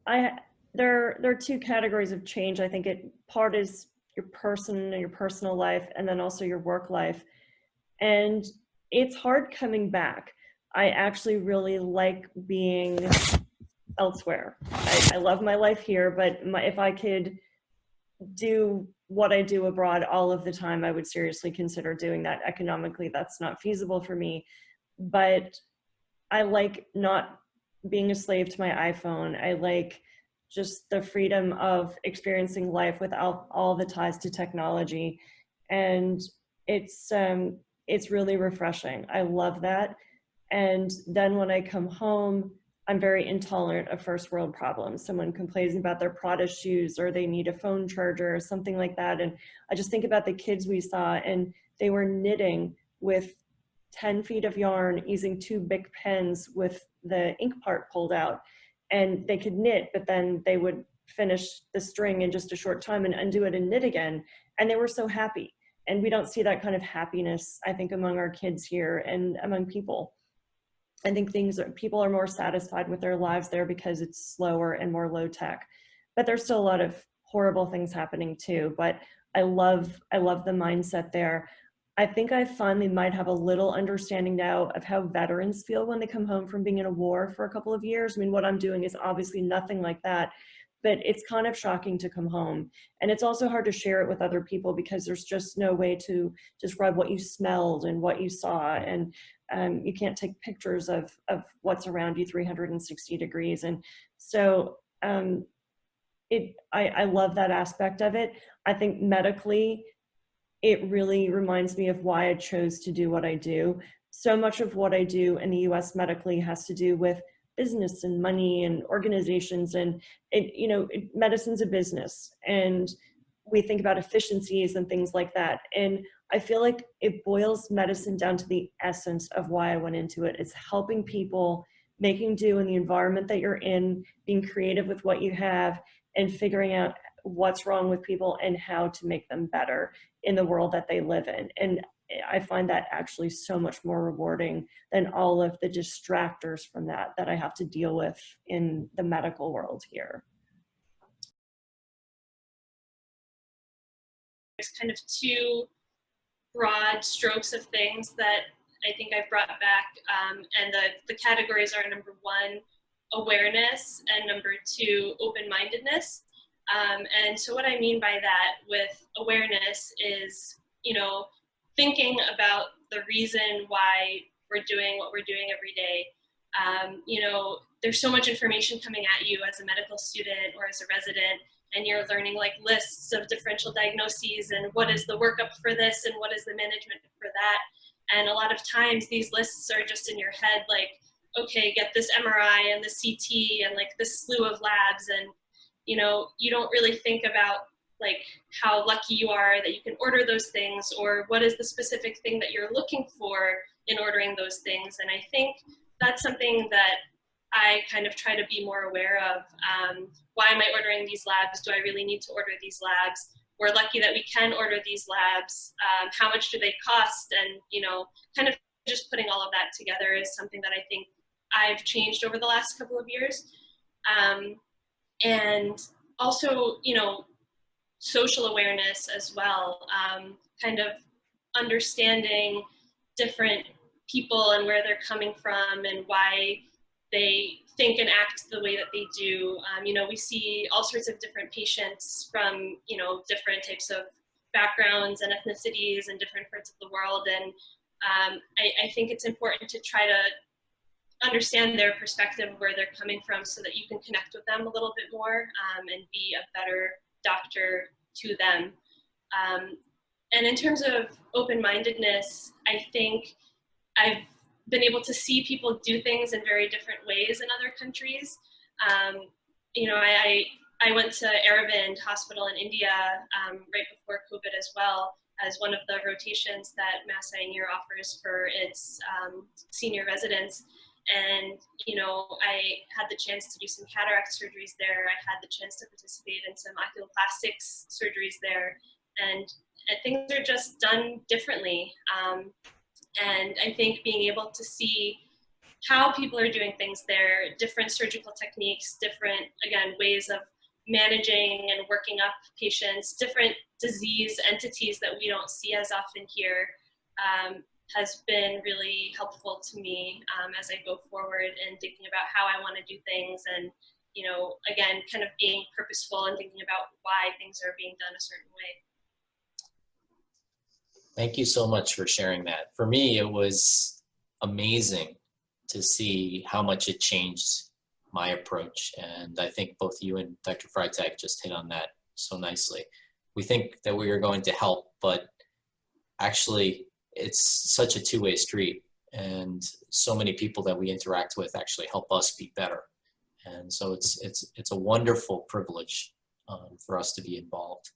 I there are two categories of change. I think part is your your personal life, and then also your work life. And it's hard coming back. I actually really like being elsewhere. I love my life here, but if I could do what I do abroad all of the time, I would seriously consider doing that. Economically, that's not feasible for me. But I like not being a slave to my iPhone. I like just the freedom of experiencing life without all the ties to technology. And it's really refreshing. I love that. And then when I come home, I'm very intolerant of first world problems. Someone complains about their Prada shoes or they need a phone charger or something like that. And I just think about the kids we saw, and they were knitting with 10 feet of yarn using two big pens with the ink part pulled out. And they could knit, but then they would finish the string in just a short time and undo it and knit again. And they were so happy. And we don't see that kind of happiness, I think, among our kids here and among people. I think people are more satisfied with their lives there because it's slower and more low tech. But there's still a lot of horrible things happening too. But I love the mindset there. I think I finally might have a little understanding now of how veterans feel when they come home from being in a war for a couple of years. I mean, what I'm doing is obviously nothing like that, but it's kind of shocking to come home. And it's also hard to share it with other people because there's just no way to describe what you smelled and what you saw. And you can't take pictures of what's around you 360 degrees. And so I love that aspect of it. I think medically, it really reminds me of why I chose to do what I do. So much of what I do in the US medically has to do with business and money and organizations, and medicine's a business, and we think about efficiencies and things like that. And I feel like it boils medicine down to the essence of why I went into it. It's helping people, making do in the environment that you're in, being creative with what you have, and figuring out what's wrong with people and how to make them better in the world that they live in. And I find that actually so much more rewarding than all of the distractors from that I have to deal with in the medical world here. There's kind of two broad strokes of things that I think I've brought back, and the categories are number one, awareness, and number two, open-mindedness. And so what I mean by that with awareness is, thinking about the reason why we're doing what we're doing every day. There's so much information coming at you as a medical student or as a resident, and you're learning like lists of differential diagnoses and what is the workup for this and what is the management for that. And a lot of times these lists are just in your head, like, okay, get this MRI and the CT and like this slew of labs, and you don't really think about like how lucky you are that you can order those things, or what is the specific thing that you're looking for in ordering those things. And I think that's something that I kind of try to be more aware of. Why am I ordering these labs? Do I really need to order these labs? We're lucky that we can order these labs. How much do they cost? And kind of just putting all of that together is something that I think I've changed over the last couple of years. And also, social awareness as well, kind of understanding different people and where they're coming from and why they think and act the way that they do. We see all sorts of different patients from, different types of backgrounds and ethnicities and different parts of the world. And I think it's important to try to understand their perspective, where they're coming from, so that you can connect with them a little bit more, and be a better doctor to them. And in terms of open-mindedness, I think I've been able to see people do things in very different ways in other countries. I went to Aravind Hospital in India right before COVID as well, as one of the rotations that Mass Eye and Ear offers for its senior residents. And, I had the chance to do some cataract surgeries there. I had the chance to participate in some oculoplastics surgeries there. And things are just done differently. And I think being able to see how people are doing things there, different surgical techniques, different, again, ways of managing and working up patients, different disease entities that we don't see as often here, has been really helpful to me as I go forward and thinking about how I want to do things, and, you know, again, kind of being purposeful and thinking about why things are being done a certain way. Thank you so much for sharing that. For me, it was amazing to see how much it changed my approach. And I think both you and Dr. Freitag just hit on that so nicely. We think that we are going to help, but actually it's such a two-way street. And so many people that we interact with actually help us be better. And so it's a wonderful privilege for us to be involved.